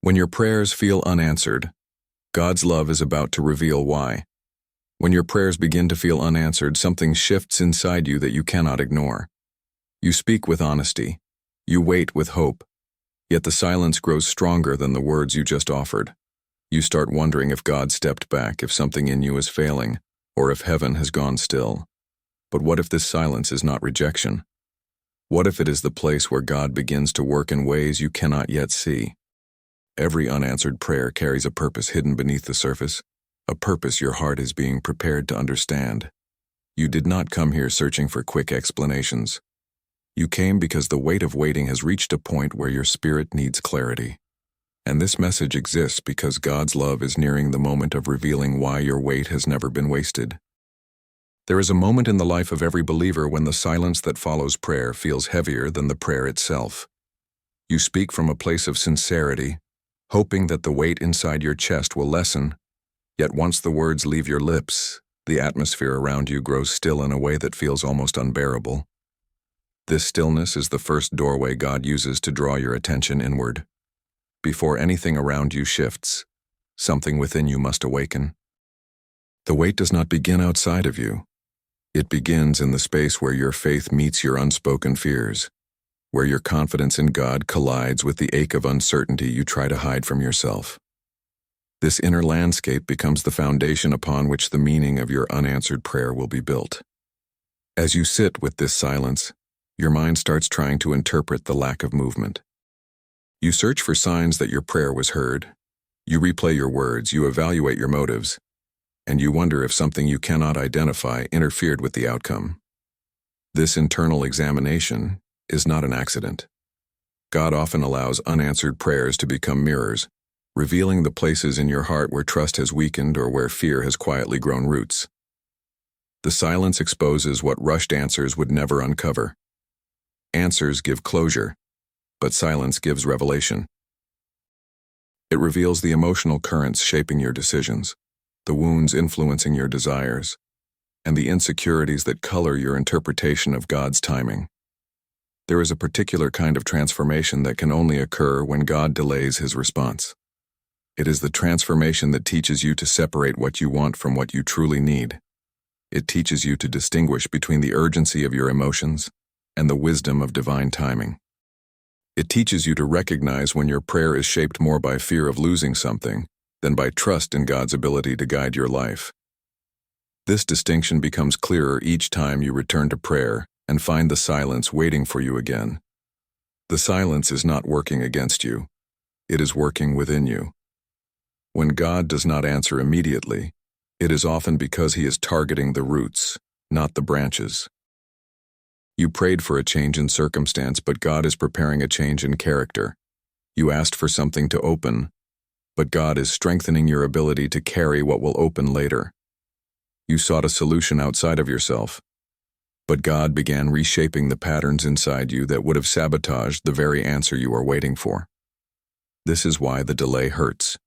When your prayers feel unanswered, God's love is about to reveal why. When your prayers begin to feel unanswered, something shifts inside you that you cannot ignore. You speak with honesty. You wait with hope. Yet the silence grows stronger than the words you just offered. You start wondering if God stepped back, if something in you is failing, or if heaven has gone still. But what if this silence is not rejection? What if it is the place where God begins to work in ways you cannot yet see? Every unanswered prayer carries a purpose hidden beneath the surface, a purpose your heart is being prepared to understand. You did not come here searching for quick explanations. You came because the weight of waiting has reached a point where your spirit needs clarity. And this message exists because God's love is nearing the moment of revealing why your wait has never been wasted. There is a moment in the life of every believer when the silence that follows prayer feels heavier than the prayer itself. You speak from a place of sincerity, hoping that the weight inside your chest will lessen, yet once the words leave your lips, the atmosphere around you grows still in a way that feels almost unbearable. This stillness is the first doorway God uses to draw your attention inward. Before anything around you shifts, something within you must awaken. The weight does not begin outside of you. It begins in the space where your faith meets your unspoken fears, where your confidence in God collides with the ache of uncertainty you try to hide from yourself. This inner landscape becomes the foundation upon which the meaning of your unanswered prayer will be built. As you sit with this silence, your mind starts trying to interpret the lack of movement. You search for signs that your prayer was heard. You replay your words, you evaluate your motives, and you wonder if something you cannot identify interfered with the outcome. This internal examination is not an accident. God often allows unanswered prayers to become mirrors, revealing the places in your heart where trust has weakened or where fear has quietly grown roots. The silence exposes what rushed answers would never uncover. Answers give closure, but silence gives revelation. It reveals the emotional currents shaping your decisions, the wounds influencing your desires, and the insecurities that color your interpretation of God's timing. There is a particular kind of transformation that can only occur when God delays his response. It is the transformation that teaches you to separate what you want from what you truly need. It teaches you to distinguish between the urgency of your emotions and the wisdom of divine timing. It teaches you to recognize when your prayer is shaped more by fear of losing something than by trust in God's ability to guide your life. This distinction becomes clearer each time you return to prayer and find the silence waiting for you again. The silence is not working against you. It is working within you. When God does not answer immediately, it is often because he is targeting the roots, not the branches. You prayed for a change in circumstance, but God is preparing a change in character. You asked for something to open, but God is strengthening your ability to carry what will open later. You sought a solution outside of yourself, but God began reshaping the patterns inside you that would have sabotaged the very answer you are waiting for. This is why the delay hurts.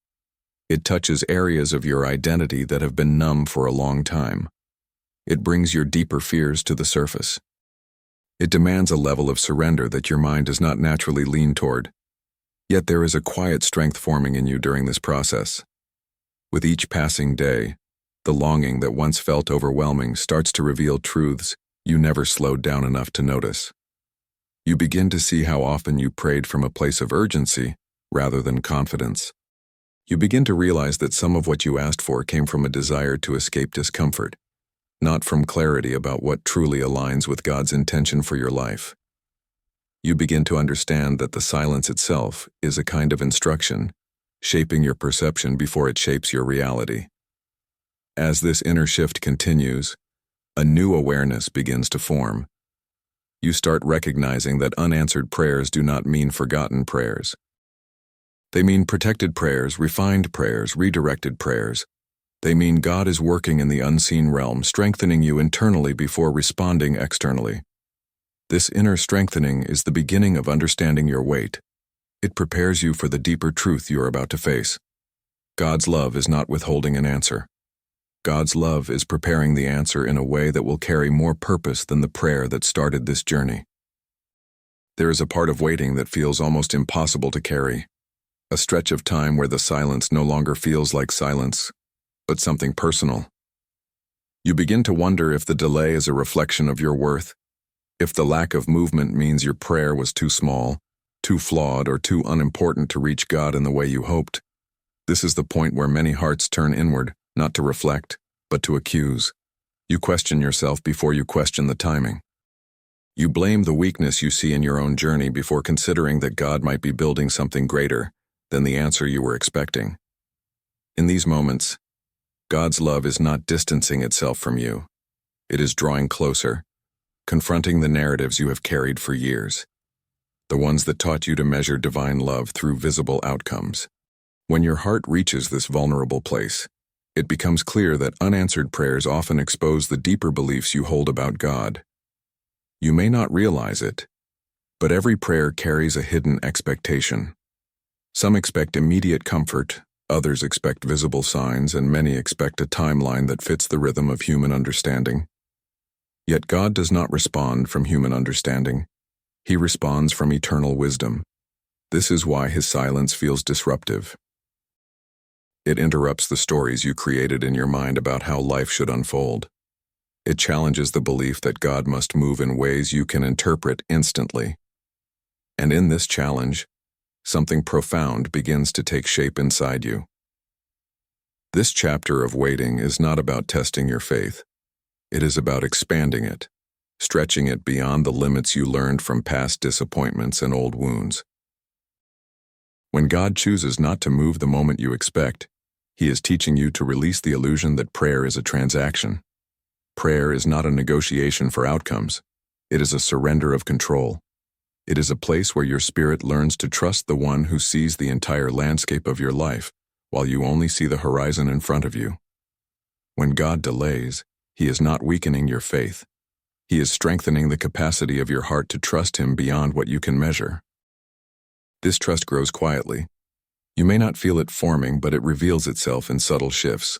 It touches areas of your identity that have been numb for a long time. It brings your deeper fears to the surface. It demands a level of surrender that your mind does not naturally lean toward. Yet there is a quiet strength forming in you during this process. With each passing day, the longing that once felt overwhelming starts to reveal truths you never slowed down enough to notice. You begin to see how often you prayed from a place of urgency rather than confidence. You begin to realize that some of what you asked for came from a desire to escape discomfort, not from clarity about what truly aligns with God's intention for your life. You begin to understand that the silence itself is a kind of instruction, shaping your perception before it shapes your reality. As this inner shift continues, a new awareness begins to form. You start recognizing that unanswered prayers do not mean forgotten prayers. They mean protected prayers, refined prayers, redirected prayers. They mean God is working in the unseen realm, strengthening you internally before responding externally. This inner strengthening is the beginning of understanding your weight. It prepares you for the deeper truth you are about to face. God's love is not withholding an answer. God's love is preparing the answer in a way that will carry more purpose than the prayer that started this journey. There is a part of waiting that feels almost impossible to carry. a stretch of time where the silence no longer feels like silence, but something personal. You begin to wonder if the delay is a reflection of your worth, if the lack of movement means your prayer was too small, too flawed, or too unimportant to reach God in the way you hoped. This is the point where many hearts turn inward, not to reflect, but to accuse. You question yourself before you question the timing. You blame the weakness you see in your own journey before considering that God might be building something greater than the answer you were expecting. In these moments, God's love is not distancing itself from you. It is drawing closer, confronting the narratives you have carried for years, the ones that taught you to measure divine love through visible outcomes. When your heart reaches this vulnerable place, it becomes clear that unanswered prayers often expose the deeper beliefs you hold about God. You may not realize it, but every prayer carries a hidden expectation. Some expect immediate comfort, others expect visible signs, and many expect a timeline that fits the rhythm of human understanding. Yet God does not respond from human understanding. He responds from eternal wisdom. This is why his silence feels disruptive. It interrupts the stories you created in your mind about how life should unfold. It challenges the belief that God must move in ways you can interpret instantly. And in this challenge, something profound begins to take shape inside you. This chapter of waiting is not about testing your faith. It is about expanding it, stretching it beyond the limits you learned from past disappointments and old wounds. When God chooses not to move the moment you expect, he is teaching you to release the illusion that prayer is a transaction. Prayer is not a negotiation for outcomes. It is a surrender of control. It is a place where your spirit learns to trust the one who sees the entire landscape of your life, while you only see the horizon in front of you. When God delays, he is not weakening your faith. He is strengthening the capacity of your heart to trust him beyond what you can measure. This trust grows quietly. You may not feel it forming, but it reveals itself in subtle shifts.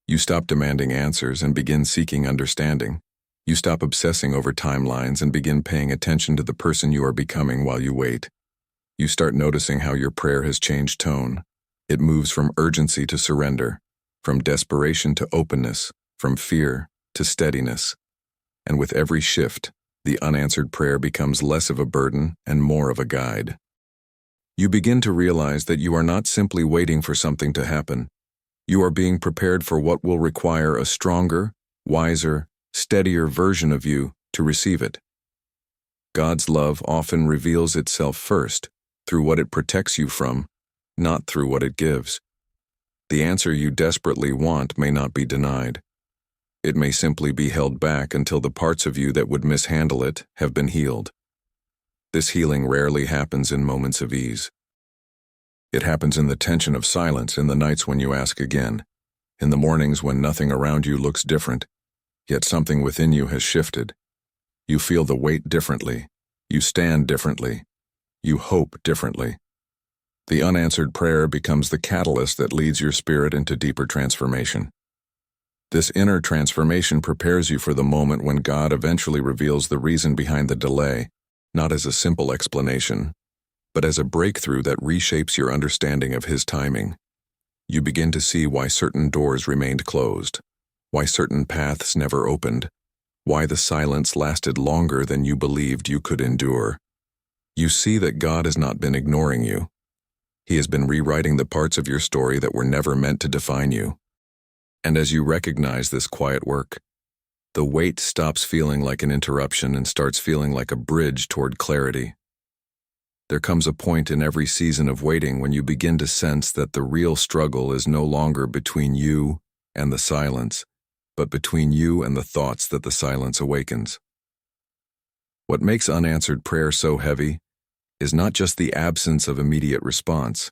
You stop demanding answers and begin seeking understanding. You stop obsessing over timelines and begin paying attention to the person you are becoming while you wait. You start noticing how your prayer has changed tone. It moves from urgency to surrender, from desperation to openness, from fear to steadiness. And with every shift, the unanswered prayer becomes less of a burden and more of a guide. You begin to realize that you are not simply waiting for something to happen. You are being prepared for what will require a stronger, wiser, steadier version of you to receive it. God's love often reveals itself first through what it protects you from, not through what it gives. The answer you desperately want may not be denied. It may simply be held back until the parts of you that would mishandle it have been healed. This healing rarely happens in moments of ease. It happens in the tension of silence, in the nights when you ask again, in the mornings when nothing around you looks different, yet something within you has shifted. You feel the weight differently. You stand differently. You hope differently. The unanswered prayer becomes the catalyst that leads your spirit into deeper transformation. This inner transformation prepares you for the moment when God eventually reveals the reason behind the delay, not as a simple explanation, but as a breakthrough that reshapes your understanding of his timing. You begin to see why certain doors remained closed, why certain paths never opened, why the silence lasted longer than you believed you could endure. You see that God has not been ignoring you. He has been rewriting the parts of your story that were never meant to define you. And as you recognize this quiet work, the wait stops feeling like an interruption and starts feeling like a bridge toward clarity. There comes a point in every season of waiting when you begin to sense that the real struggle is no longer between you and the silence, but between you and the thoughts that the silence awakens. What makes unanswered prayer so heavy is not just the absence of immediate response,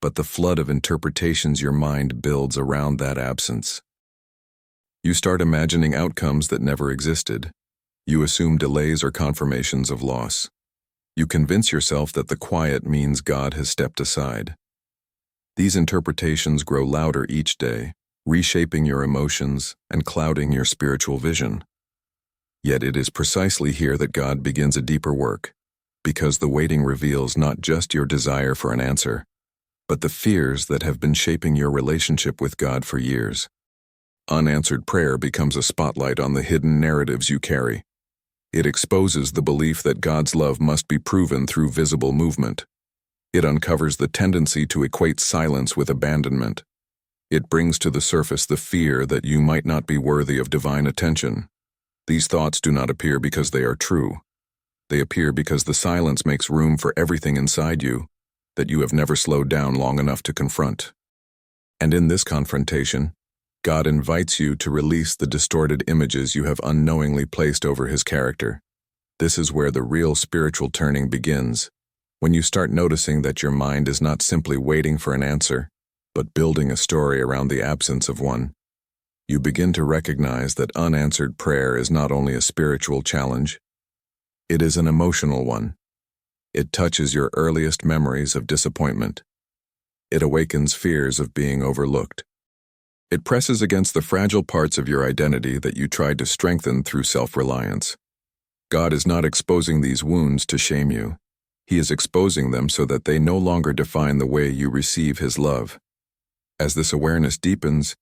but the flood of interpretations your mind builds around that absence. You start imagining outcomes that never existed. You assume delays are confirmations of loss. You convince yourself that the quiet means God has stepped aside. These interpretations grow louder each day, reshaping your emotions and clouding your spiritual vision. Yet it is precisely here that God begins a deeper work, because the waiting reveals not just your desire for an answer, but the fears that have been shaping your relationship with God for years. Unanswered prayer becomes a spotlight on the hidden narratives you carry. It exposes the belief that God's love must be proven through visible movement. It uncovers the tendency to equate silence with abandonment. It brings to the surface the fear that you might not be worthy of divine attention. These thoughts do not appear because they are true. They appear because the silence makes room for everything inside you that you have never slowed down long enough to confront. And in this confrontation, God invites you to release the distorted images you have unknowingly placed over His character. This is where the real spiritual turning begins, when you start noticing that your mind is not simply waiting for an answer, but building a story around the absence of one. You begin to recognize that unanswered prayer is not only a spiritual challenge, it is an emotional one. It touches your earliest memories of disappointment. It awakens fears of being overlooked. It presses against the fragile parts of your identity that you tried to strengthen through self-reliance. God is not exposing these wounds to shame you. He is exposing them so that they no longer define the way you receive His love. As this awareness deepens,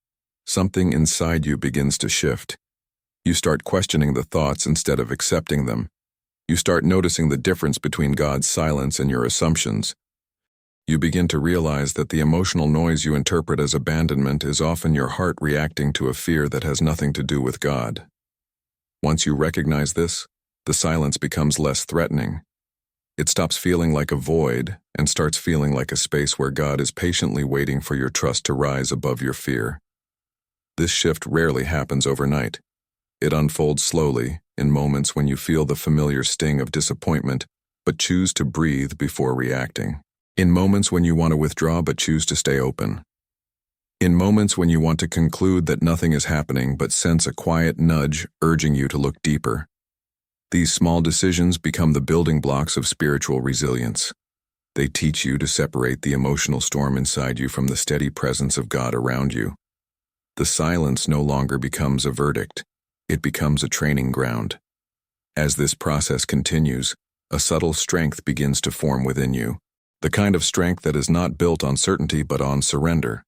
something inside you begins to shift. You start questioning the thoughts instead of accepting them. You start noticing the difference between God's silence and your assumptions. You begin to realize that the emotional noise you interpret as abandonment is often your heart reacting to a fear that has nothing to do with God. Once you recognize this, the silence becomes less threatening. It stops feeling like a void and starts feeling like a space where God is patiently waiting for your trust to rise above your fear. This shift rarely happens overnight. It unfolds slowly, in moments when you feel the familiar sting of disappointment, but choose to breathe before reacting. In moments when you want to withdraw but choose to stay open. In moments when you want to conclude that nothing is happening but sense a quiet nudge urging you to look deeper. These small decisions become the building blocks of spiritual resilience. They teach you to separate the emotional storm inside you from the steady presence of God around you. The silence no longer becomes a verdict. It becomes a training ground. As this process continues, a subtle strength begins to form within you, the kind of strength that is not built on certainty but on surrender.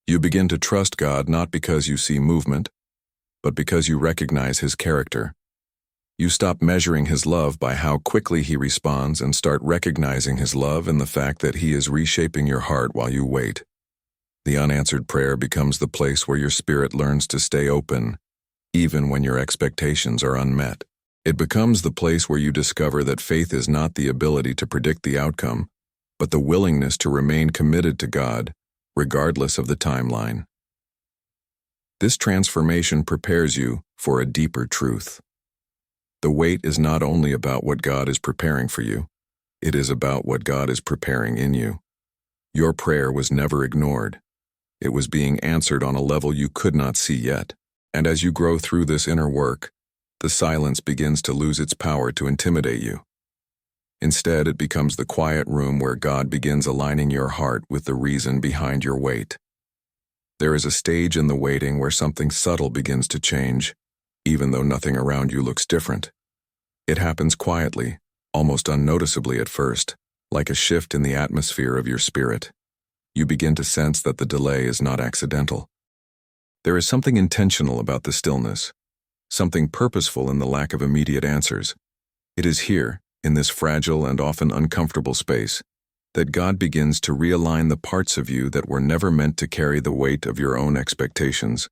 You begin to trust God not because you see movement, but because you recognize His character. You stop measuring His love by how quickly He responds and start recognizing His love in the fact that He is reshaping your heart while you wait. The unanswered prayer becomes the place where your spirit learns to stay open, even when your expectations are unmet. It becomes the place where you discover that faith is not the ability to predict the outcome, but the willingness to remain committed to God, regardless of the timeline. This transformation prepares you for a deeper truth. The wait is not only about what God is preparing for you, it is about what God is preparing in you. Your prayer was never ignored. It was being answered on a level you could not see yet. And as you grow through this inner work, the silence begins to lose its power to intimidate you. Instead, it becomes the quiet room where God begins aligning your heart with the reason behind your wait. There is a stage in the waiting where something subtle begins to change, even though nothing around you looks different. It happens quietly, almost unnoticeably at first, like a shift in the atmosphere of your spirit. You begin to sense that the delay is not accidental. There is something intentional about the stillness, something purposeful in the lack of immediate answers. It is here, in this fragile and often uncomfortable space, that God begins to realign the parts of you that were never meant to carry the weight of your own expectations.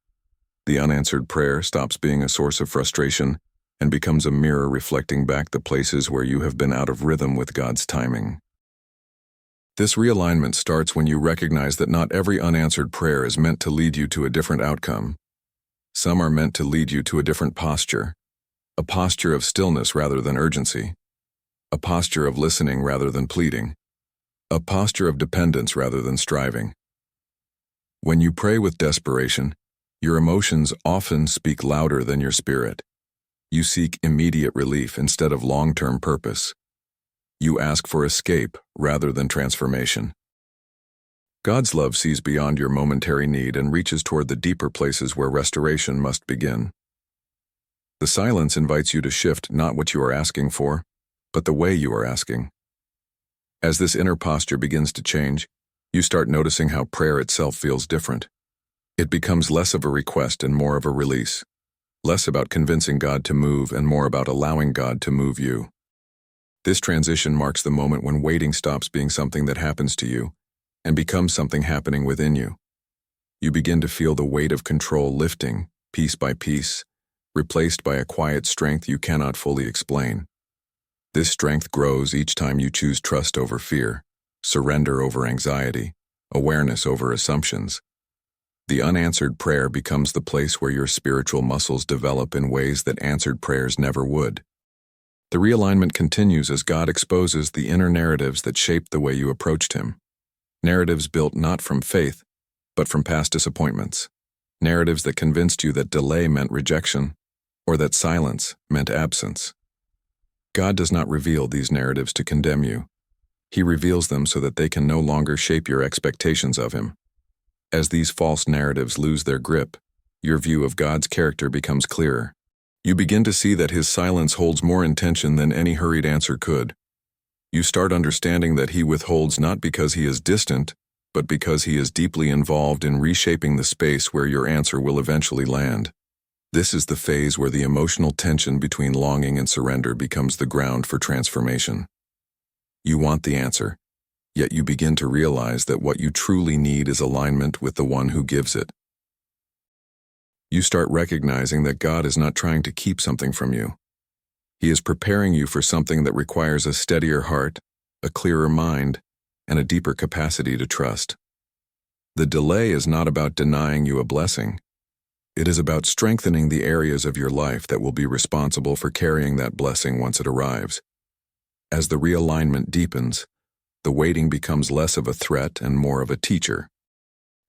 The unanswered prayer stops being a source of frustration and becomes a mirror reflecting back the places where you have been out of rhythm with God's timing. This realignment starts when you recognize that not every unanswered prayer is meant to lead you to a different outcome. Some are meant to lead you to a different posture, a posture of stillness rather than urgency, a posture of listening rather than pleading, a posture of dependence rather than striving. When you pray with desperation, your emotions often speak louder than your spirit. You seek immediate relief instead of long-term purpose. You ask for escape rather than transformation. God's love sees beyond your momentary need and reaches toward the deeper places where restoration must begin. The silence invites you to shift not what you are asking for, but the way you are asking. As this inner posture begins to change, You start noticing how prayer itself feels different. It becomes less of a request and more of a release. Less about convincing God to move and more about allowing God to move you. This transition marks the moment when waiting stops being something that happens to you and becomes something happening within you. You begin to feel the weight of control lifting, piece by piece, replaced by a quiet strength you cannot fully explain. This strength grows each time you choose trust over fear, surrender over anxiety, awareness over assumptions. The unanswered prayer becomes the place where your spiritual muscles develop in ways that answered prayers never would. The realignment continues as God exposes the inner narratives that shaped the way you approached Him. Narratives built not from faith, but from past disappointments. Narratives that convinced you that delay meant rejection, or that silence meant absence. God does not reveal these narratives to condemn you. He reveals them so that they can no longer shape your expectations of Him. As these false narratives lose their grip, your view of God's character becomes clearer. You begin to see that His silence holds more intention than any hurried answer could. You start understanding that He withholds not because He is distant, but because He is deeply involved in reshaping the space where your answer will eventually land. This is the phase where the emotional tension between longing and surrender becomes the ground for transformation. You want the answer, yet you begin to realize that what you truly need is alignment with the one who gives it. You start recognizing that God is not trying to keep something from you. He is preparing you for something that requires a steadier heart, a clearer mind, and a deeper capacity to trust. The delay is not about denying you a blessing. It is about strengthening the areas of your life that will be responsible for carrying that blessing once it arrives. As the realignment deepens, the waiting becomes less of a threat and more of a teacher.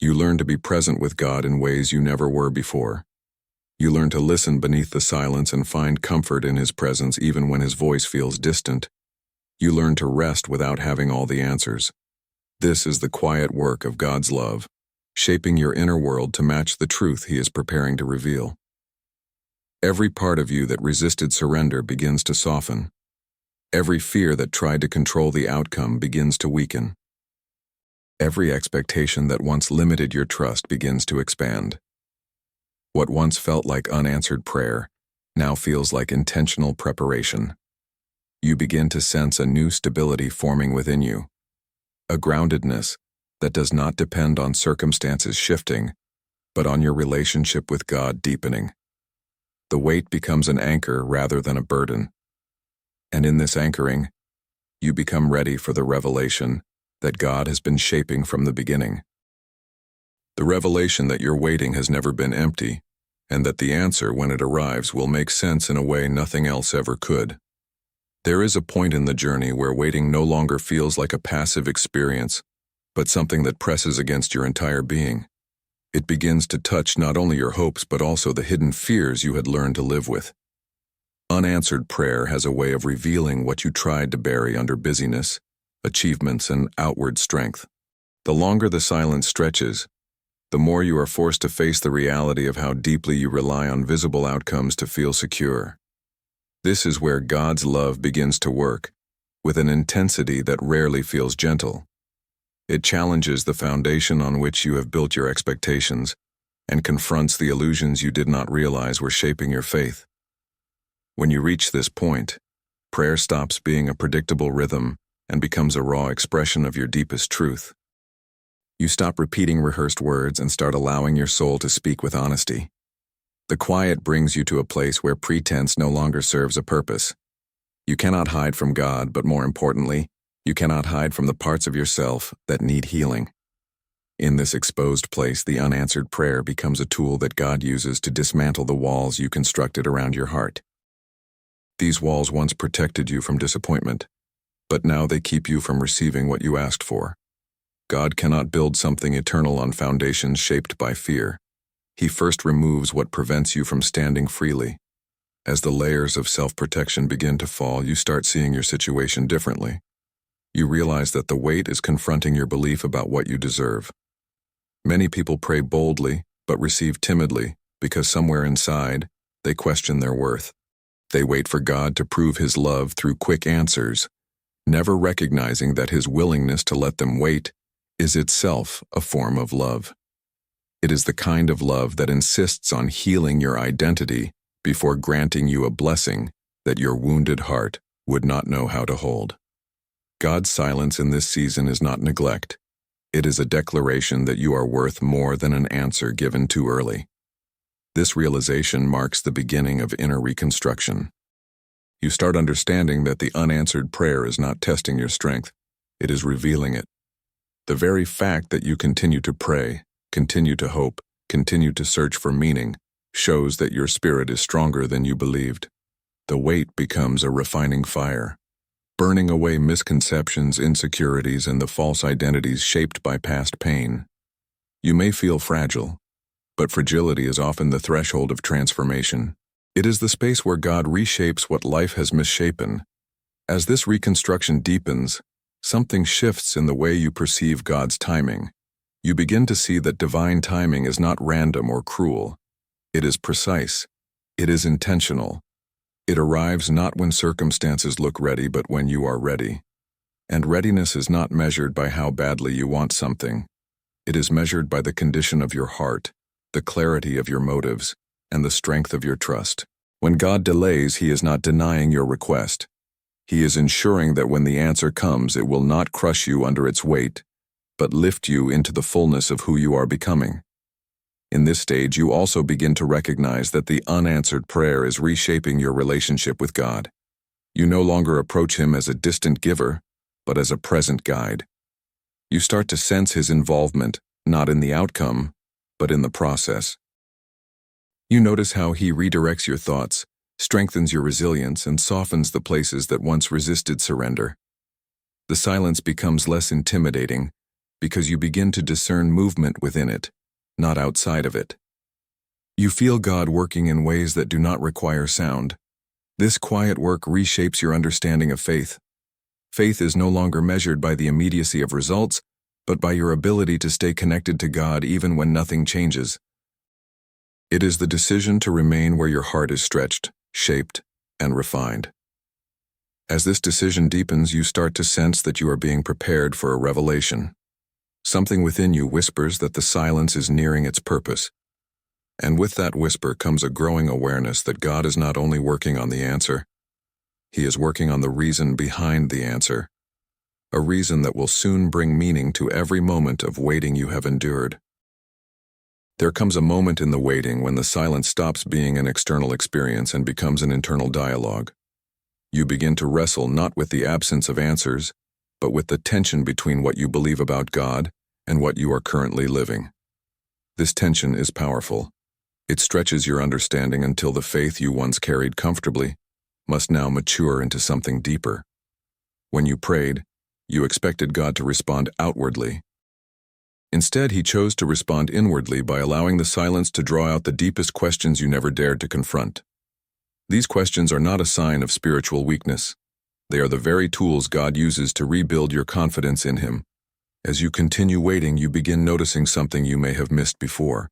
You learn to be present with God in ways you never were before. You learn to listen beneath the silence and find comfort in His presence even when His voice feels distant. You learn to rest without having all the answers. This is the quiet work of God's love, shaping your inner world to match the truth He is preparing to reveal. Every part of you that resisted surrender begins to soften. Every fear that tried to control the outcome begins to weaken. Every expectation that once limited your trust begins to expand. What once felt like unanswered prayer now feels like intentional preparation. You begin to sense a new stability forming within you, a groundedness that does not depend on circumstances shifting, but on your relationship with God deepening. The weight becomes an anchor rather than a burden. And in this anchoring, you become ready for the revelation that God has been shaping from the beginning. The revelation that your waiting has never been empty, and that the answer, when it arrives, will make sense in a way nothing else ever could. There is a point in the journey where waiting no longer feels like a passive experience, but something that presses against your entire being. It begins to touch not only your hopes but also the hidden fears you had learned to live with. Unanswered prayer has a way of revealing what you tried to bury under busyness, achievements, and outward strength. The longer the silence stretches, the more you are forced to face the reality of how deeply you rely on visible outcomes to feel secure. This is where God's love begins to work, with an intensity that rarely feels gentle. It challenges the foundation on which you have built your expectations and confronts the illusions you did not realize were shaping your faith. When you reach this point, prayer stops being a predictable rhythm and becomes a raw expression of your deepest truth. You stop repeating rehearsed words and start allowing your soul to speak with honesty. The quiet brings you to a place where pretense no longer serves a purpose. You cannot hide from God, but more importantly, you cannot hide from the parts of yourself that need healing. In this exposed place, the unanswered prayer becomes a tool that God uses to dismantle the walls you constructed around your heart. These walls once protected you from disappointment, but now they keep you from receiving what you asked for. God cannot build something eternal on foundations shaped by fear. He first removes what prevents you from standing freely. As the layers of self-protection begin to fall, you start seeing your situation differently. You realize that the weight is confronting your belief about what you deserve. Many people pray boldly, but receive timidly, because somewhere inside, they question their worth. They wait for God to prove His love through quick answers, never recognizing that His willingness to let them wait is itself a form of love. It is the kind of love that insists on healing your identity before granting you a blessing that your wounded heart would not know how to hold. God's silence in this season is not neglect. It is a declaration that you are worth more than an answer given too early. This realization marks the beginning of inner reconstruction. You start understanding that the unanswered prayer is not testing your strength, it is revealing it. The very fact that you continue to pray, continue to hope, continue to search for meaning, shows that your spirit is stronger than you believed. The weight becomes a refining fire, burning away misconceptions, insecurities, and the false identities shaped by past pain. You may feel fragile, but fragility is often the threshold of transformation. It is the space where God reshapes what life has misshapen. As this reconstruction deepens, something shifts in the way you perceive God's timing. You begin to see that divine timing is not random or cruel. It is precise. It is intentional. It arrives not when circumstances look ready, but when you are ready. And readiness is not measured by how badly you want something. It is measured by the condition of your heart, the clarity of your motives, and the strength of your trust. When God delays, He is not denying your request. He is ensuring that when the answer comes, it will not crush you under its weight, but lift you into the fullness of who you are becoming. In this stage, you also begin to recognize that the unanswered prayer is reshaping your relationship with God. You no longer approach Him as a distant giver, but as a present guide. You start to sense His involvement, not in the outcome, but in the process. You notice how He redirects your thoughts, strengthens your resilience, and softens the places that once resisted surrender. The silence becomes less intimidating because you begin to discern movement within it, not outside of it. You feel God working in ways that do not require sound. This quiet work reshapes your understanding of faith. Faith is no longer measured by the immediacy of results, but by your ability to stay connected to God even when nothing changes. It is the decision to remain where your heart is stretched, shaped, and refined. As this decision deepens, you start to sense that you are being prepared for a revelation. Something within you whispers that the silence is nearing its purpose. And with that whisper comes a growing awareness that God is not only working on the answer, He is working on the reason behind the answer, a reason that will soon bring meaning to every moment of waiting you have endured. There comes a moment in the waiting when the silence stops being an external experience and becomes an internal dialogue. You begin to wrestle not with the absence of answers, but with the tension between what you believe about God and what you are currently living. This tension is powerful. It stretches your understanding until the faith you once carried comfortably must now mature into something deeper. When you prayed, you expected God to respond outwardly. Instead, He chose to respond inwardly by allowing the silence to draw out the deepest questions you never dared to confront. These questions are not a sign of spiritual weakness. They are the very tools God uses to rebuild your confidence in Him. As you continue waiting, you begin noticing something you may have missed before.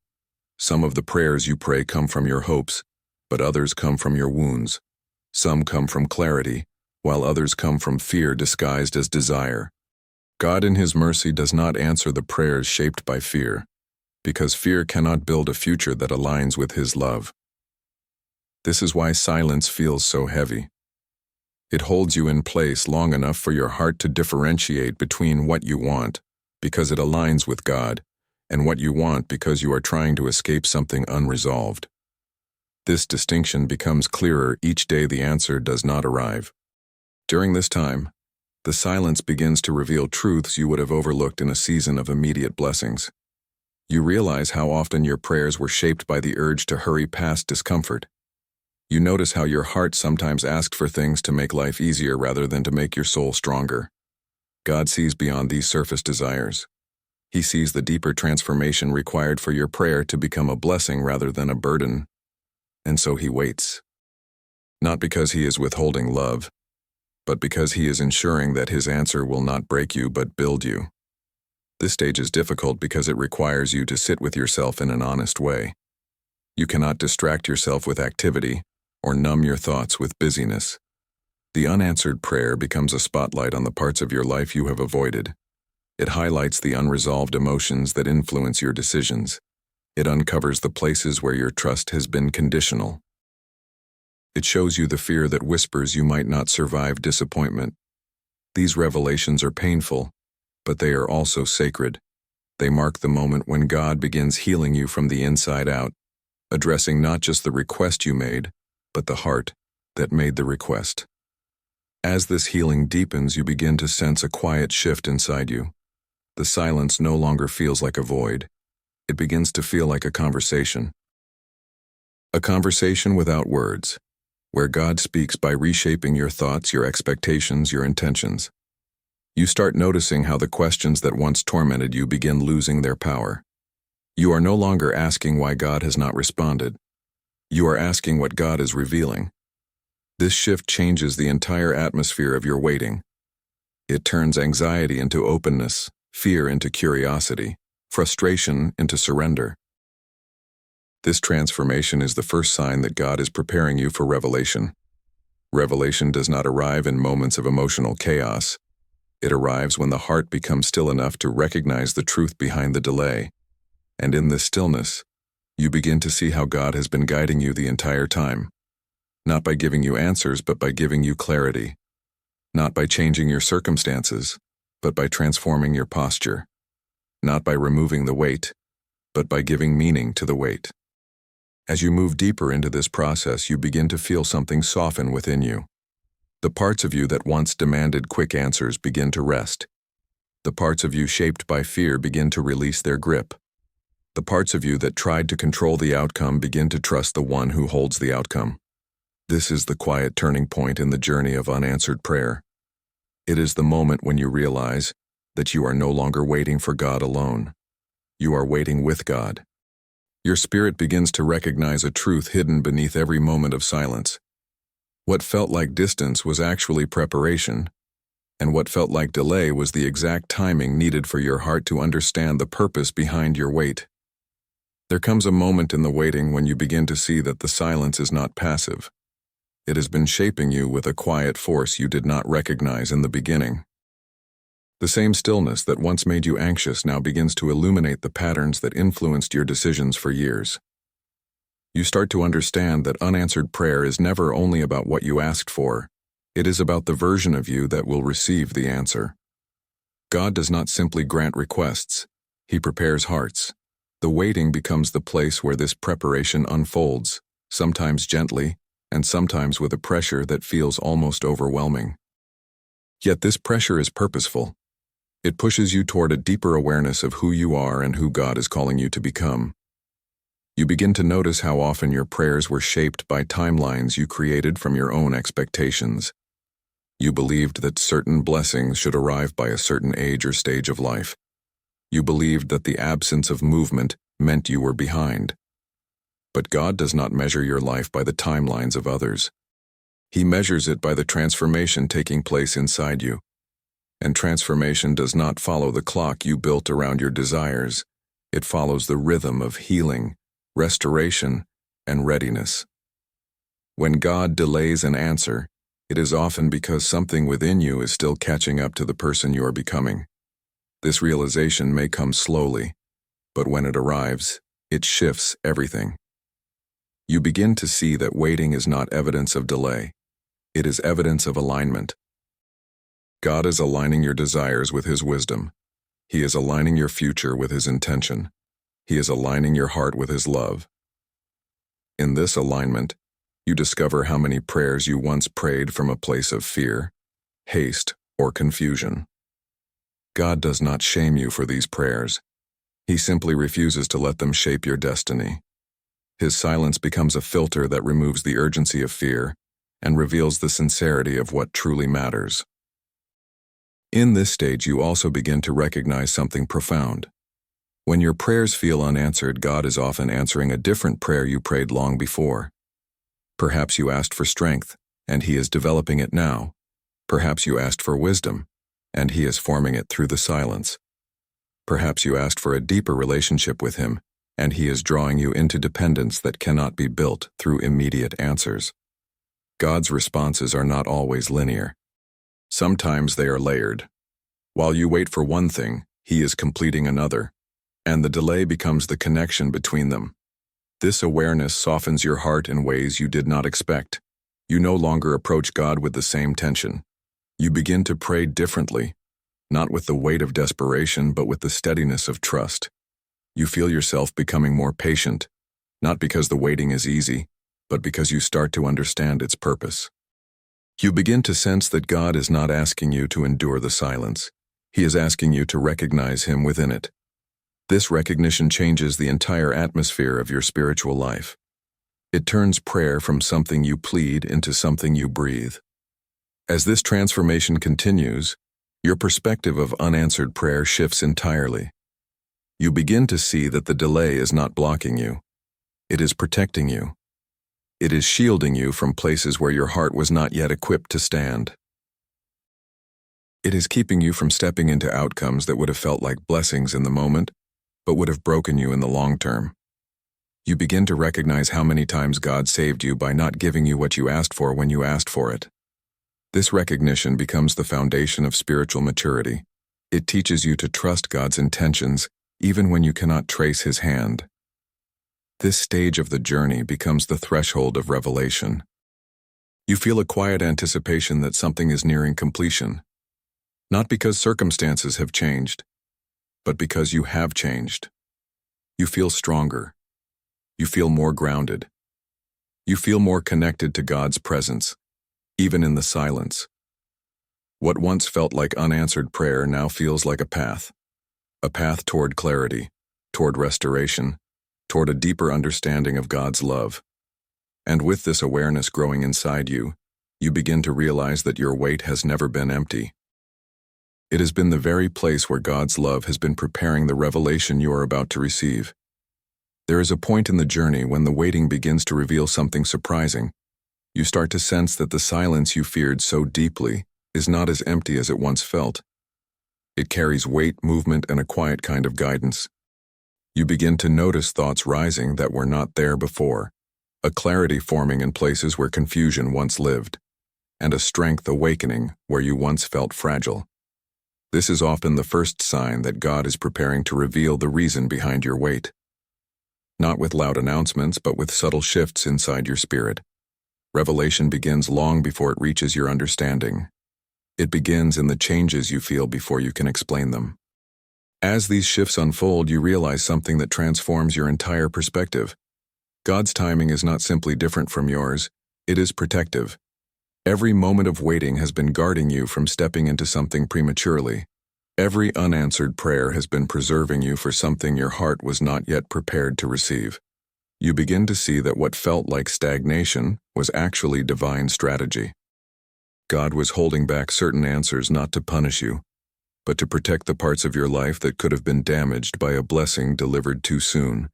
Some of the prayers you pray come from your hopes, but others come from your wounds. Some come from clarity, while others come from fear disguised as desire. God in His mercy does not answer the prayers shaped by fear, because fear cannot build a future that aligns with His love. This is why silence feels so heavy. It holds you in place long enough for your heart to differentiate between what you want, because it aligns with God, and what you want because you are trying to escape something unresolved. This distinction becomes clearer each day the answer does not arrive. During this time, the silence begins to reveal truths you would have overlooked in a season of immediate blessings. You realize how often your prayers were shaped by the urge to hurry past discomfort. You notice how your heart sometimes asked for things to make life easier rather than to make your soul stronger. God sees beyond these surface desires. He sees the deeper transformation required for your prayer to become a blessing rather than a burden. And so He waits. Not because He is withholding love, but because He is ensuring that His answer will not break you but build you. This stage is difficult because it requires you to sit with yourself in an honest way. You cannot distract yourself with activity or numb your thoughts with busyness. The unanswered prayer becomes a spotlight on the parts of your life you have avoided. It highlights the unresolved emotions that influence your decisions. It uncovers the places where your trust has been conditional. It shows you the fear that whispers you might not survive disappointment. These revelations are painful, but they are also sacred. They mark the moment when God begins healing you from the inside out, addressing not just the request you made, but the heart that made the request. As this healing deepens, you begin to sense a quiet shift inside you. The silence no longer feels like a void. It begins to feel like a conversation. A conversation without words, where God speaks by reshaping your thoughts, your expectations, your intentions. You start noticing how the questions that once tormented you begin losing their power. You are no longer asking why God has not responded. You are asking what God is revealing. This shift changes the entire atmosphere of your waiting. It turns anxiety into openness, fear into curiosity, frustration into surrender. This transformation is the first sign that God is preparing you for revelation. Revelation does not arrive in moments of emotional chaos. It arrives when the heart becomes still enough to recognize the truth behind the delay. And in this stillness, you begin to see how God has been guiding you the entire time. Not by giving you answers, but by giving you clarity. Not by changing your circumstances, but by transforming your posture. Not by removing the weight, but by giving meaning to the weight. As you move deeper into this process, you begin to feel something soften within you. The parts of you that once demanded quick answers begin to rest. The parts of you shaped by fear begin to release their grip. The parts of you that tried to control the outcome begin to trust the one who holds the outcome. This is the quiet turning point in the journey of unanswered prayer. It is the moment when you realize that you are no longer waiting for God alone. You are waiting with God. Your spirit begins to recognize a truth hidden beneath every moment of silence. What felt like distance was actually preparation, and what felt like delay was the exact timing needed for your heart to understand the purpose behind your wait. There comes a moment in the waiting when you begin to see that the silence is not passive. It has been shaping you with a quiet force you did not recognize in the beginning. The same stillness that once made you anxious now begins to illuminate the patterns that influenced your decisions for years. You start to understand that unanswered prayer is never only about what you asked for. It is about the version of you that will receive the answer. God does not simply grant requests. He prepares hearts. The waiting becomes the place where this preparation unfolds, sometimes gently, and sometimes with a pressure that feels almost overwhelming. Yet this pressure is purposeful. It pushes you toward a deeper awareness of who you are and who God is calling you to become. You begin to notice how often your prayers were shaped by timelines you created from your own expectations. You believed that certain blessings should arrive by a certain age or stage of life. You believed that the absence of movement meant you were behind. But God does not measure your life by the timelines of others. He measures it by the transformation taking place inside you. And transformation does not follow the clock you built around your desires. It follows the rhythm of healing, restoration, and readiness. When God delays an answer, it is often because something within you is still catching up to the person you are becoming. This realization may come slowly, but when it arrives, it shifts everything. You begin to see that waiting is not evidence of delay. It is evidence of alignment. God is aligning your desires with His wisdom. He is aligning your future with His intention. He is aligning your heart with His love. In this alignment, you discover how many prayers you once prayed from a place of fear, haste, or confusion. God does not shame you for these prayers. He simply refuses to let them shape your destiny. His silence becomes a filter that removes the urgency of fear and reveals the sincerity of what truly matters. In this stage, you also begin to recognize something profound. When your prayers feel unanswered, God is often answering a different prayer you prayed long before. Perhaps you asked for strength, and He is developing it now. Perhaps you asked for wisdom, and He is forming it through the silence. Perhaps you asked for a deeper relationship with Him, and He is drawing you into dependence that cannot be built through immediate answers. God's responses are not always linear. Sometimes they are layered. While you wait for one thing, He is completing another, and the delay becomes the connection between them. This awareness softens your heart in ways you did not expect. You no longer approach God with the same tension. You begin to pray differently, not with the weight of desperation, but with the steadiness of trust. You feel yourself becoming more patient, not because the waiting is easy, but because you start to understand its purpose. You begin to sense that God is not asking you to endure the silence. He is asking you to recognize Him within it. This recognition changes the entire atmosphere of your spiritual life. It turns prayer from something you plead into something you breathe. As this transformation continues, your perspective of unanswered prayer shifts entirely. You begin to see that the delay is not blocking you. It is protecting you. It is shielding you from places where your heart was not yet equipped to stand. It is keeping you from stepping into outcomes that would have felt like blessings in the moment, but would have broken you in the long term. You begin to recognize how many times God saved you by not giving you what you asked for when you asked for it. This recognition becomes the foundation of spiritual maturity. It teaches you to trust God's intentions, even when you cannot trace His hand. This stage of the journey becomes the threshold of revelation. You feel a quiet anticipation that something is nearing completion, not because circumstances have changed, but because you have changed. You feel stronger. You feel more grounded. You feel more connected to God's presence, even in the silence. What once felt like unanswered prayer now feels like a path toward clarity, toward restoration, toward a deeper understanding of God's love. And with this awareness growing inside you, you begin to realize that your wait has never been empty. It has been the very place where God's love has been preparing the revelation you are about to receive. There is a point in the journey when the waiting begins to reveal something surprising. You start to sense that the silence you feared so deeply is not as empty as it once felt. It carries weight, movement, and a quiet kind of guidance. You begin to notice thoughts rising that were not there before, a clarity forming in places where confusion once lived, and a strength awakening where you once felt fragile. This is often the first sign that God is preparing to reveal the reason behind your wait. Not with loud announcements, but with subtle shifts inside your spirit. Revelation begins long before it reaches your understanding. It begins in the changes you feel before you can explain them. As these shifts unfold, you realize something that transforms your entire perspective. God's timing is not simply different from yours, it is protective. Every moment of waiting has been guarding you from stepping into something prematurely. Every unanswered prayer has been preserving you for something your heart was not yet prepared to receive. You begin to see that what felt like stagnation was actually divine strategy. God was holding back certain answers not to punish you, but to protect the parts of your life that could have been damaged by a blessing delivered too soon.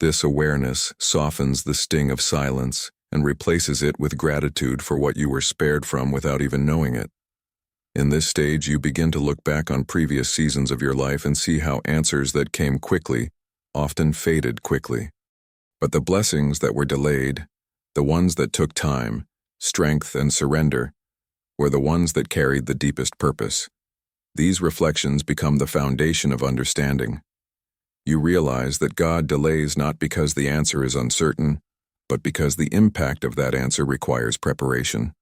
This awareness softens the sting of silence and replaces it with gratitude for what you were spared from without even knowing it. In this stage, you begin to look back on previous seasons of your life and see how answers that came quickly often faded quickly. But the blessings that were delayed, the ones that took time, strength, and surrender, were the ones that carried the deepest purpose. These reflections become the foundation of understanding. You realize that God delays not because the answer is uncertain, but because the impact of that answer requires preparation.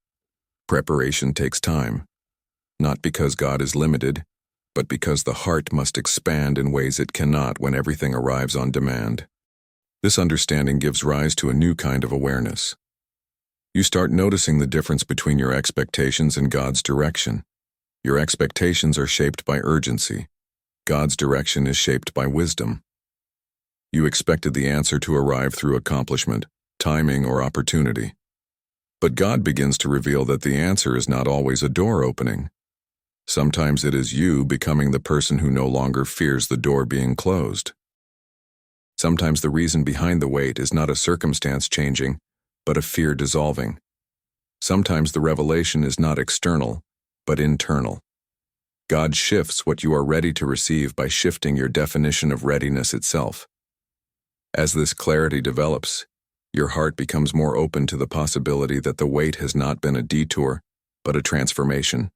Preparation takes time, not because God is limited, but because the heart must expand in ways it cannot when everything arrives on demand. This understanding gives rise to a new kind of awareness. You start noticing the difference between your expectations and God's direction. Your expectations are shaped by urgency. God's direction is shaped by wisdom. You expected the answer to arrive through accomplishment, timing, or opportunity. But God begins to reveal that the answer is not always a door opening. Sometimes it is you becoming the person who no longer fears the door being closed. Sometimes the reason behind the wait is not a circumstance changing, but a fear dissolving. Sometimes the revelation is not external, but internal. God shifts what you are ready to receive by shifting your definition of readiness itself. As this clarity develops, your heart becomes more open to the possibility that the wait has not been a detour, but a transformation.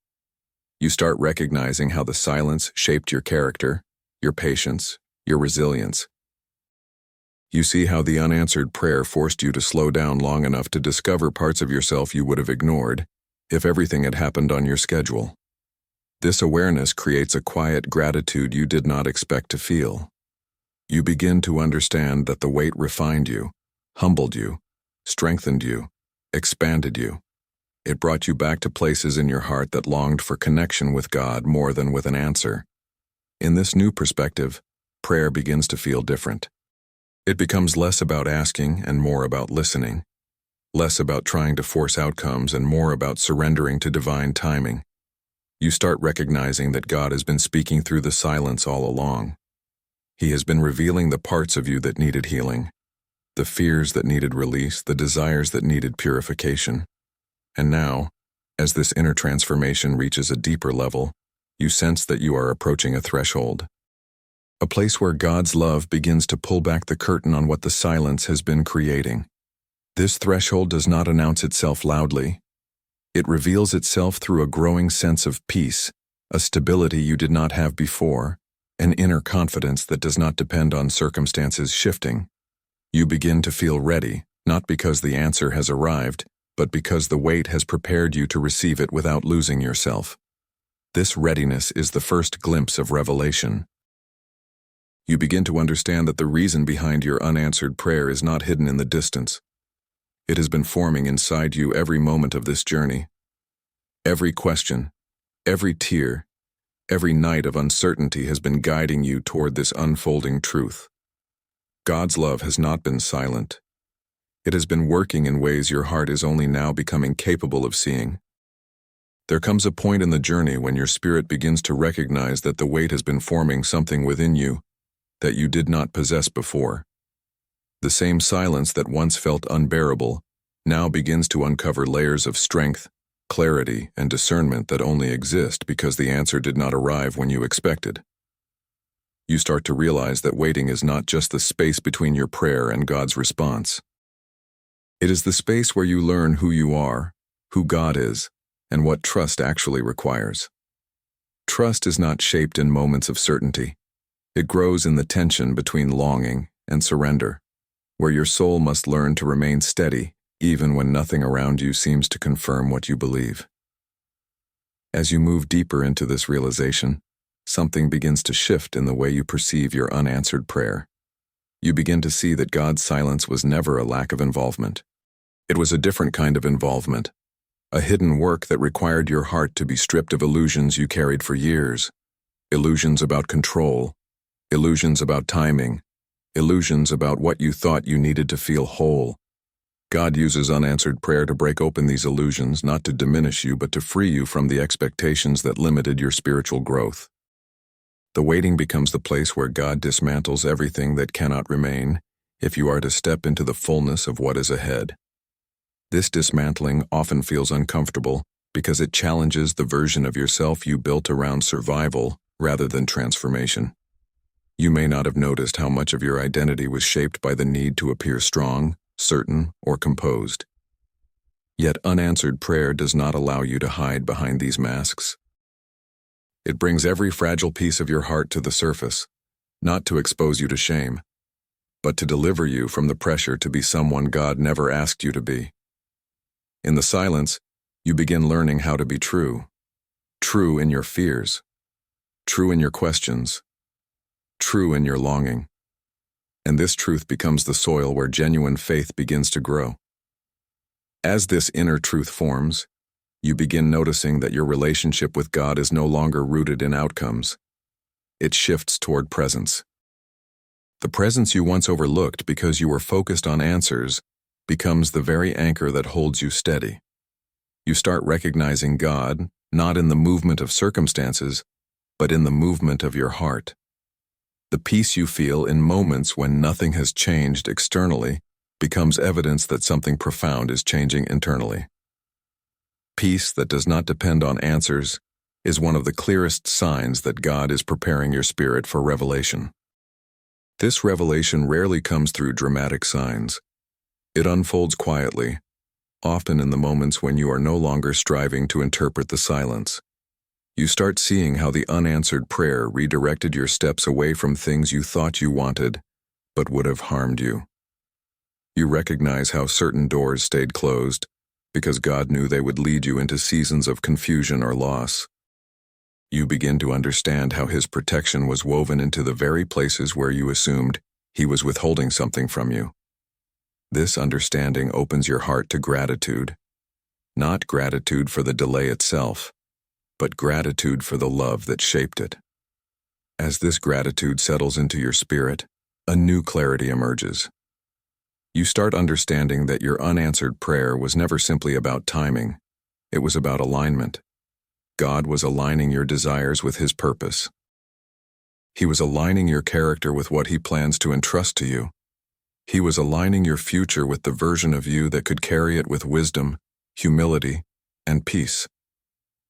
You start recognizing how the silence shaped your character, your patience, your resilience. You see how the unanswered prayer forced you to slow down long enough to discover parts of yourself you would have ignored if everything had happened on your schedule. This awareness creates a quiet gratitude you did not expect to feel. You begin to understand that the wait refined you, humbled you, strengthened you, expanded you. It brought you back to places in your heart that longed for connection with God more than with an answer. In this new perspective, prayer begins to feel different. It becomes less about asking and more about listening, less about trying to force outcomes and more about surrendering to divine timing. You start recognizing that God has been speaking through the silence all along. He has been revealing the parts of you that needed healing, the fears that needed release, the desires that needed purification. And now, as this inner transformation reaches a deeper level, you sense that you are approaching a threshold. A place where God's love begins to pull back the curtain on what the silence has been creating. This threshold does not announce itself loudly. It reveals itself through a growing sense of peace, a stability you did not have before, an inner confidence that does not depend on circumstances shifting. You begin to feel ready, not because the answer has arrived, but because the wait has prepared you to receive it without losing yourself. This readiness is the first glimpse of revelation. You begin to understand that the reason behind your unanswered prayer is not hidden in the distance. It has been forming inside you every moment of this journey. Every question, every tear, every night of uncertainty has been guiding you toward this unfolding truth. God's love has not been silent. It has been working in ways your heart is only now becoming capable of seeing. There comes a point in the journey when your spirit begins to recognize that the wait has been forming something within you that you did not possess before. The same silence that once felt unbearable now begins to uncover layers of strength, clarity, and discernment that only exist because the answer did not arrive when you expected. You start to realize that waiting is not just the space between your prayer and God's response. It is the space where you learn who you are, who God is, and what trust actually requires. Trust is not shaped in moments of certainty. It grows in the tension between longing and surrender, where your soul must learn to remain steady even when nothing around you seems to confirm what you believe. As you move deeper into this realization, something begins to shift in the way you perceive your unanswered prayer. You begin to see that God's silence was never a lack of involvement. It was a different kind of involvement, a hidden work that required your heart to be stripped of illusions you carried for years, illusions about control, illusions about timing, illusions about what you thought you needed to feel whole. God uses unanswered prayer to break open these illusions, not to diminish you, but to free you from the expectations that limited your spiritual growth. The waiting becomes the place where God dismantles everything that cannot remain if you are to step into the fullness of what is ahead. This dismantling often feels uncomfortable because it challenges the version of yourself you built around survival rather than transformation. You may not have noticed how much of your identity was shaped by the need to appear strong, certain, or composed. Yet unanswered prayer does not allow you to hide behind these masks. It brings every fragile piece of your heart to the surface, not to expose you to shame, but to deliver you from the pressure to be someone God never asked you to be. In the silence, you begin learning how to be true. True in your fears. True in your questions. True in your longing. And this truth becomes the soil where genuine faith begins to grow. As this inner truth forms, you begin noticing that your relationship with God is no longer rooted in outcomes. It shifts toward presence. The presence you once overlooked because you were focused on answers becomes the very anchor that holds you steady. You start recognizing God, not in the movement of circumstances, but in the movement of your heart. The peace you feel in moments when nothing has changed externally becomes evidence that something profound is changing internally. Peace that does not depend on answers is one of the clearest signs that God is preparing your spirit for revelation. This revelation rarely comes through dramatic signs. It unfolds quietly, often in the moments when you are no longer striving to interpret the silence. You start seeing how the unanswered prayer redirected your steps away from things you thought you wanted, but would have harmed you. You recognize how certain doors stayed closed, because God knew they would lead you into seasons of confusion or loss. You begin to understand how His protection was woven into the very places where you assumed He was withholding something from you. This understanding opens your heart to gratitude, not gratitude for the delay itself, but gratitude for the love that shaped it. As this gratitude settles into your spirit, a new clarity emerges. You start understanding that your unanswered prayer was never simply about timing, it was about alignment. God was aligning your desires with His purpose. He was aligning your character with what He plans to entrust to you. He was aligning your future with the version of you that could carry it with wisdom, humility, and peace.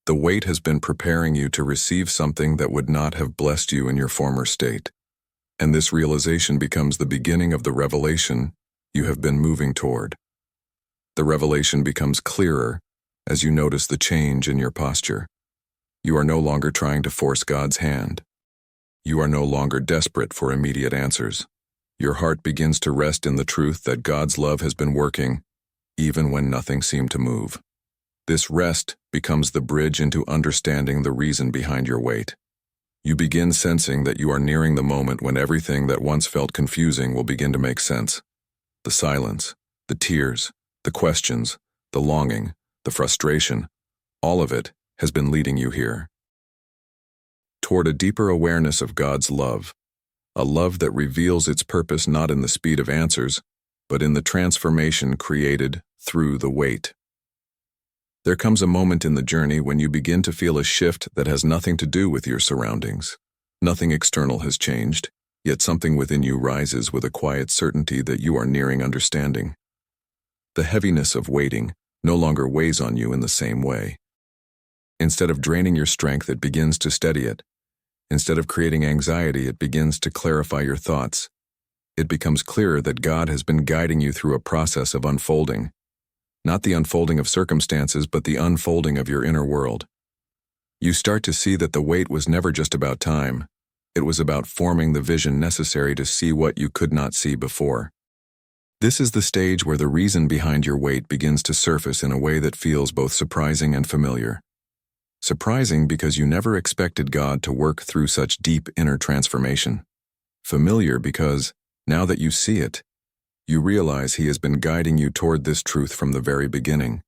The wait has been preparing you to receive something that would not have blessed you in your former state. And this realization becomes the beginning of the revelation you have been moving toward. The revelation becomes clearer as you notice the change in your posture. You are no longer trying to force God's hand. You are no longer desperate for immediate answers. Your heart begins to rest in the truth that God's love has been working, even when nothing seemed to move. This rest becomes the bridge into understanding the reason behind your wait. You begin sensing that you are nearing the moment when everything that once felt confusing will begin to make sense. The silence, the tears, the questions, the longing, the frustration, all of it has been leading you here. Toward a deeper awareness of God's love, a love that reveals its purpose not in the speed of answers, but in the transformation created through the wait. There comes a moment in the journey when you begin to feel a shift that has nothing to do with your surroundings. Nothing external has changed, yet something within you rises with a quiet certainty that you are nearing understanding. The heaviness of waiting no longer weighs on you in the same way. Instead of draining your strength, it begins to steady it. Instead of creating anxiety, it begins to clarify your thoughts. It becomes clearer that God has been guiding you through a process of unfolding. Not the unfolding of circumstances, but the unfolding of your inner world. You start to see that the wait was never just about time. It was about forming the vision necessary to see what you could not see before. This is the stage where the reason behind your wait begins to surface in a way that feels both surprising and familiar. Surprising because you never expected God to work through such deep inner transformation. Familiar because, now that you see it, you realize He has been guiding you toward this truth from the very beginning.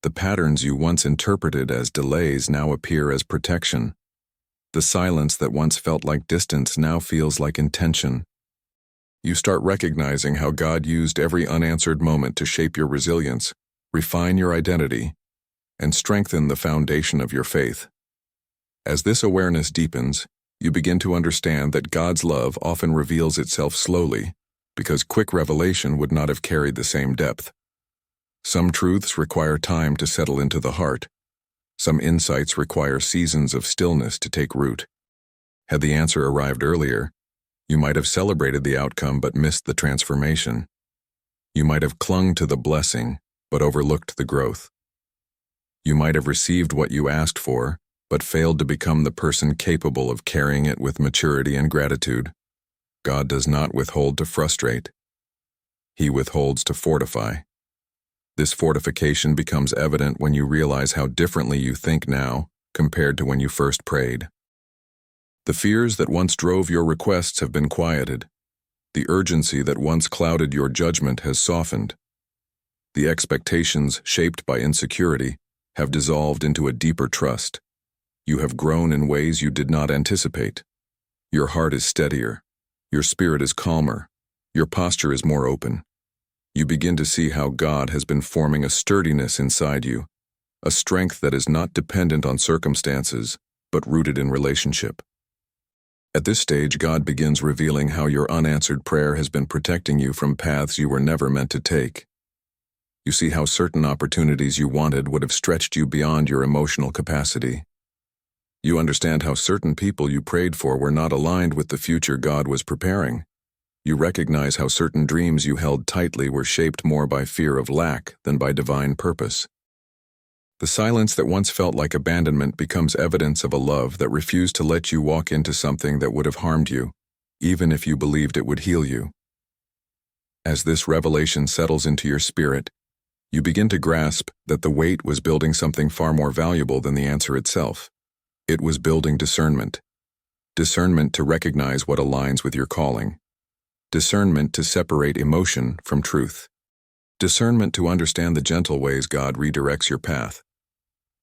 The patterns you once interpreted as delays now appear as protection. The silence that once felt like distance now feels like intention. You start recognizing how God used every unanswered moment to shape your resilience, refine your identity, and strengthen the foundation of your faith. As this awareness deepens, you begin to understand that God's love often reveals itself slowly, because quick revelation would not have carried the same depth. Some truths require time to settle into the heart. Some insights require seasons of stillness to take root. Had the answer arrived earlier, you might have celebrated the outcome but missed the transformation. You might have clung to the blessing but overlooked the growth. You might have received what you asked for but failed to become the person capable of carrying it with maturity and gratitude. God does not withhold to frustrate. He withholds to fortify. This fortification becomes evident when you realize how differently you think now compared to when you first prayed. The fears that once drove your requests have been quieted. The urgency that once clouded your judgment has softened. The expectations shaped by insecurity have dissolved into a deeper trust. You have grown in ways you did not anticipate. Your heart is steadier. Your spirit is calmer. Your posture is more open. You begin to see how God has been forming a sturdiness inside you, a strength that is not dependent on circumstances, but rooted in relationship. At this stage, God begins revealing how your unanswered prayer has been protecting you from paths you were never meant to take. You see how certain opportunities you wanted would have stretched you beyond your emotional capacity. You understand how certain people you prayed for were not aligned with the future God was preparing. You recognize how certain dreams you held tightly were shaped more by fear of lack than by divine purpose. The silence that once felt like abandonment becomes evidence of a love that refused to let you walk into something that would have harmed you, even if you believed it would heal you. As this revelation settles into your spirit, you begin to grasp that the wait was building something far more valuable than the answer itself. It was building discernment. Discernment to recognize what aligns with your calling. Discernment to separate emotion from truth. Discernment to understand the gentle ways God redirects your path.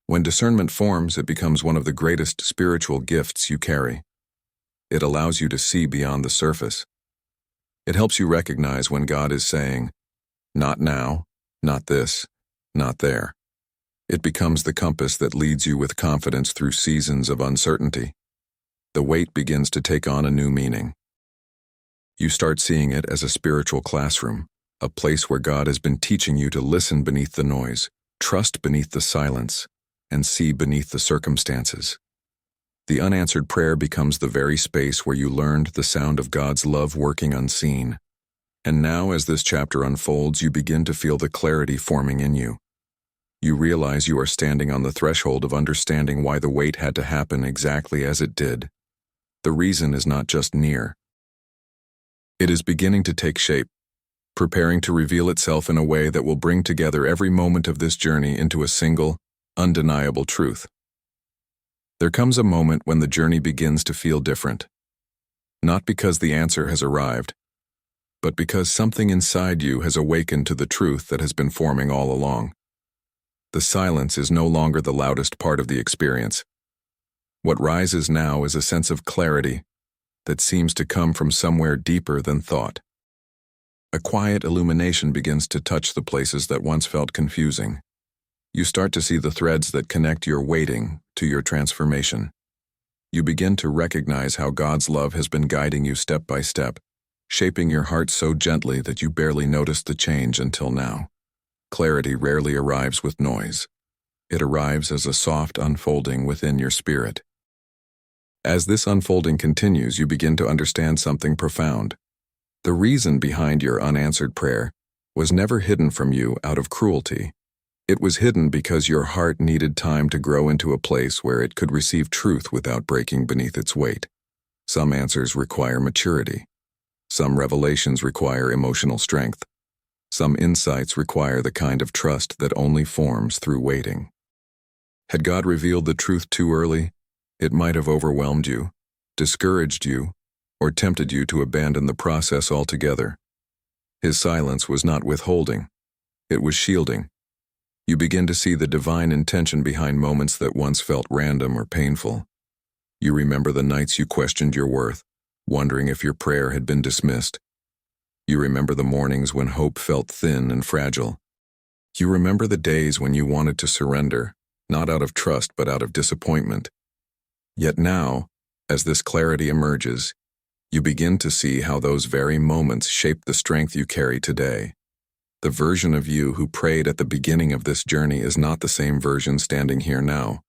When discernment forms, it becomes one of the greatest spiritual gifts you carry. It allows you to see beyond the surface. It helps you recognize when God is saying, "Not now, not this, not there." It becomes the compass that leads you with confidence through seasons of uncertainty. The wait begins to take on a new meaning. You start seeing it as a spiritual classroom, a place where God has been teaching you to listen beneath the noise, trust beneath the silence, and see beneath the circumstances. The unanswered prayer becomes the very space where you learned the sound of God's love working unseen. And now, as this chapter unfolds, you begin to feel the clarity forming in you. You realize you are standing on the threshold of understanding why the wait had to happen exactly as it did. The reason is not just near. It is beginning to take shape, preparing to reveal itself in a way that will bring together every moment of this journey into a single, undeniable truth. There comes a moment when the journey begins to feel different. Not because the answer has arrived, but because something inside you has awakened to the truth that has been forming all along. The silence is no longer the loudest part of the experience. What rises now is a sense of clarity that seems to come from somewhere deeper than thought. A quiet illumination begins to touch the places that once felt confusing. You start to see the threads that connect your waiting to your transformation. You begin to recognize how God's love has been guiding you step by step, shaping your heart so gently that you barely noticed the change until now. Clarity rarely arrives with noise. It arrives as a soft unfolding within your spirit. As this unfolding continues, you begin to understand something profound. The reason behind your unanswered prayer was never hidden from you out of cruelty. It was hidden because your heart needed time to grow into a place where it could receive truth without breaking beneath its weight. Some answers require maturity. Some revelations require emotional strength. Some insights require the kind of trust that only forms through waiting. Had God revealed the truth too early, it might have overwhelmed you, discouraged you, or tempted you to abandon the process altogether. His silence was not withholding. It was shielding. You begin to see the divine intention behind moments that once felt random or painful. You remember the nights you questioned your worth, wondering if your prayer had been dismissed. You remember the mornings when hope felt thin and fragile. You remember the days when you wanted to surrender, not out of trust but out of disappointment. Yet now, as this clarity emerges, you begin to see how those very moments shape the strength you carry today. The version of you who prayed at the beginning of this journey is not the same version standing here now.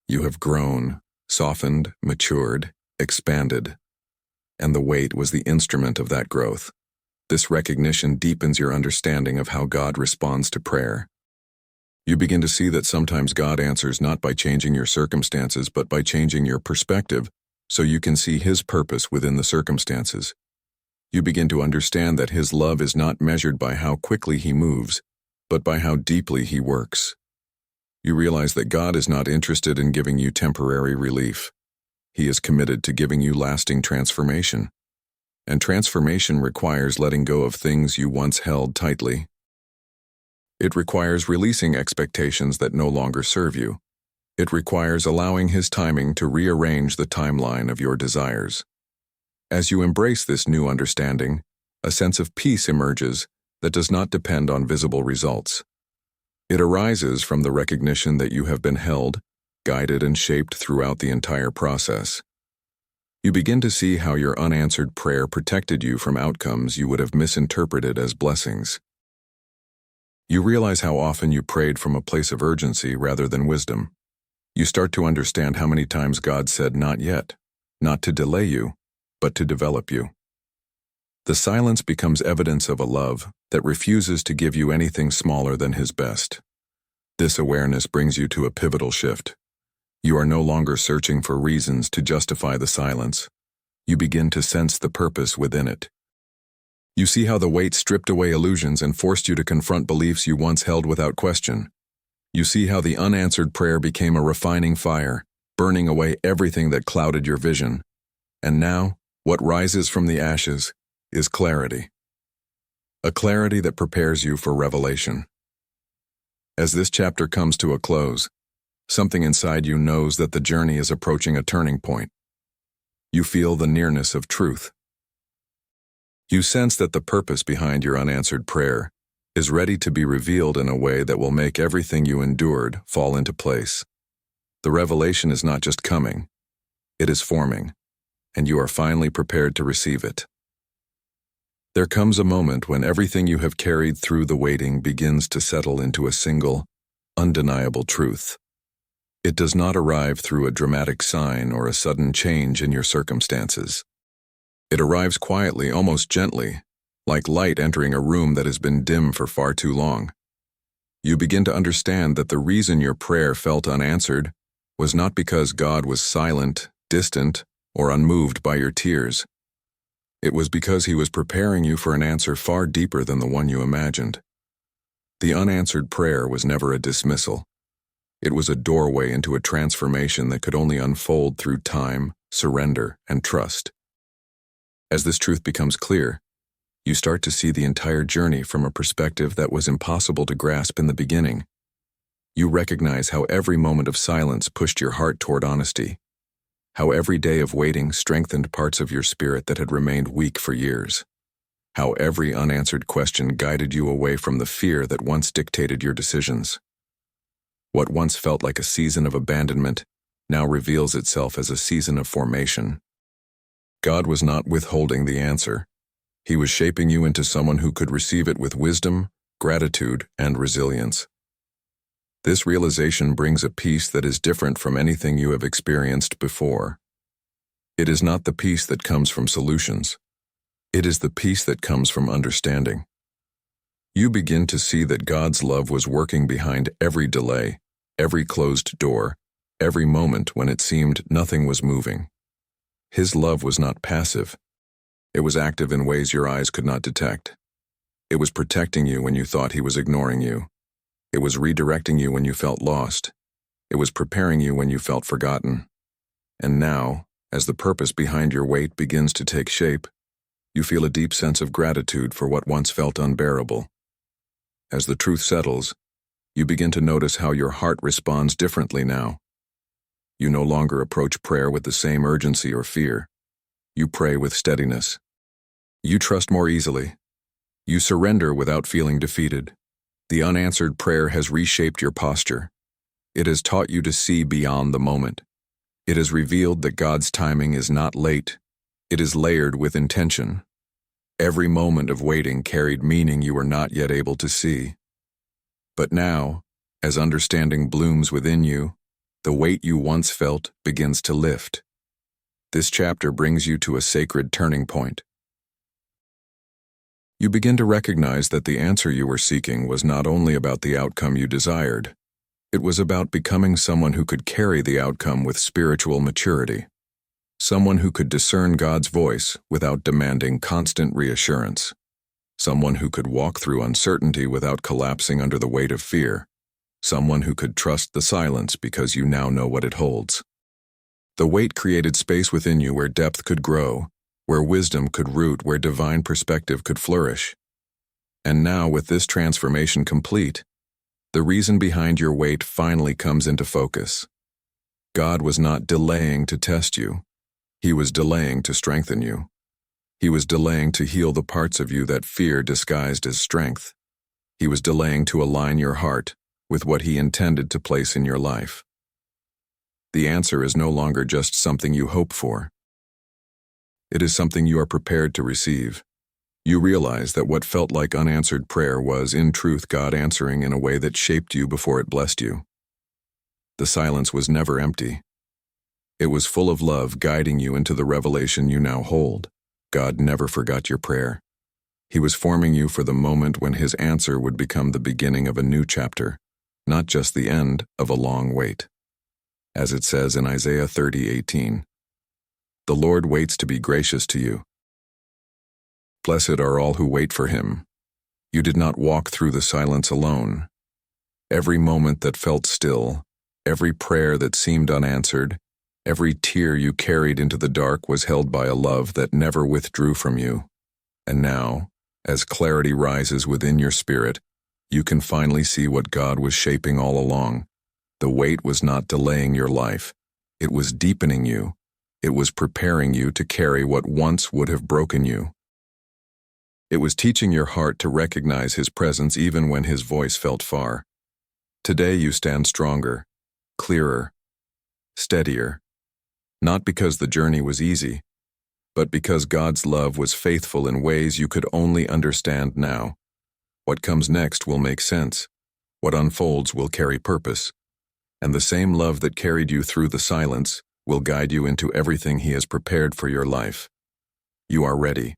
You have grown, softened, matured, expanded. And the wait was the instrument of that growth. This recognition deepens your understanding of how God responds to prayer. You begin to see that sometimes God answers not by changing your circumstances but by changing your perspective so you can see His purpose within the circumstances. You begin to understand that His love is not measured by how quickly He moves, but by how deeply He works. You realize that God is not interested in giving you temporary relief. He is committed to giving you lasting transformation. And transformation requires letting go of things you once held tightly. It requires releasing expectations that no longer serve you. It requires allowing His timing to rearrange the timeline of your desires. As you embrace this new understanding, a sense of peace emerges that does not depend on visible results. It arises from the recognition that you have been held, guided, and shaped throughout the entire process. You begin to see how your unanswered prayer protected you from outcomes you would have misinterpreted as blessings. You realize how often you prayed from a place of urgency rather than wisdom. You start to understand how many times God said not yet, not to delay you, but to develop you. The silence becomes evidence of a love that refuses to give you anything smaller than His best. This awareness brings you to a pivotal shift. You are no longer searching for reasons to justify the silence. You begin to sense the purpose within it. You see how the weight stripped away illusions and forced you to confront beliefs you once held without question. You see how the unanswered prayer became a refining fire, burning away everything that clouded your vision. And now, what rises from the ashes is clarity. A clarity that prepares you for revelation. As this chapter comes to a close, something inside you knows that the journey is approaching a turning point. You feel the nearness of truth. You sense that the purpose behind your unanswered prayer is ready to be revealed in a way that will make everything you endured fall into place. The revelation is not just coming, it is forming, and you are finally prepared to receive it. There comes a moment when everything you have carried through the waiting begins to settle into a single, undeniable truth. It does not arrive through a dramatic sign or a sudden change in your circumstances. It arrives quietly, almost gently, like light entering a room that has been dim for far too long. You begin to understand that the reason your prayer felt unanswered was not because God was silent, distant, or unmoved by your tears. It was because He was preparing you for an answer far deeper than the one you imagined. The unanswered prayer was never a dismissal. It was a doorway into a transformation that could only unfold through time, surrender, and trust. As this truth becomes clear, you start to see the entire journey from a perspective that was impossible to grasp in the beginning. You recognize how every moment of silence pushed your heart toward honesty, how every day of waiting strengthened parts of your spirit that had remained weak for years, how every unanswered question guided you away from the fear that once dictated your decisions. What once felt like a season of abandonment now reveals itself as a season of formation. God was not withholding the answer. He was shaping you into someone who could receive it with wisdom, gratitude, and resilience. This realization brings a peace that is different from anything you have experienced before. It is not the peace that comes from solutions. It is the peace that comes from understanding. You begin to see that God's love was working behind every delay, every closed door, every moment when it seemed nothing was moving. His love was not passive. It was active in ways your eyes could not detect. It was protecting you when you thought He was ignoring you. It was redirecting you when you felt lost. It was preparing you when you felt forgotten. And now, as the purpose behind your wait begins to take shape, you feel a deep sense of gratitude for what once felt unbearable. As the truth settles, you begin to notice how your heart responds differently now. You no longer approach prayer with the same urgency or fear. You pray with steadiness. You trust more easily. You surrender without feeling defeated. The unanswered prayer has reshaped your posture. It has taught you to see beyond the moment. It has revealed that God's timing is not late. It is layered with intention. Every moment of waiting carried meaning you were not yet able to see. But now, as understanding blooms within you, the weight you once felt begins to lift. This chapter brings you to a sacred turning point. You begin to recognize that the answer you were seeking was not only about the outcome you desired, it was about becoming someone who could carry the outcome with spiritual maturity, someone who could discern God's voice without demanding constant reassurance, someone who could walk through uncertainty without collapsing under the weight of fear, someone who could trust the silence because you now know what it holds. The wait created space within you where depth could grow, where wisdom could root, where divine perspective could flourish. And now, with this transformation complete, the reason behind your wait finally comes into focus. God was not delaying to test you. He was delaying to strengthen you. He was delaying to heal the parts of you that fear disguised as strength. He was delaying to align your heart with what He intended to place in your life. The answer is no longer just something you hope for. It is something you are prepared to receive. You realize that what felt like unanswered prayer was, in truth, God answering in a way that shaped you before it blessed you. The silence was never empty. It was full of love, guiding you into the revelation you now hold. God never forgot your prayer. He was forming you for the moment when His answer would become the beginning of a new chapter, not just the end of a long wait. As it says in Isaiah 30:18, "The Lord waits to be gracious to you. Blessed are all who wait for him. You did not walk through the silence alone. Every moment that felt still, every prayer that seemed unanswered, every tear you carried into the dark was held by a love that never withdrew from you. And now, as clarity rises within your spirit, you can finally see what God was shaping all along. The wait was not delaying your life. It was deepening you. It was preparing you to carry what once would have broken you. It was teaching your heart to recognize his presence even when his voice felt far. Today you stand stronger, clearer, steadier, not because the journey was easy, but because God's love was faithful in ways you could only understand now. What comes next will make sense. What unfolds will carry purpose. And the same love that carried you through the silence will guide you into everything he has prepared for your life. You are ready.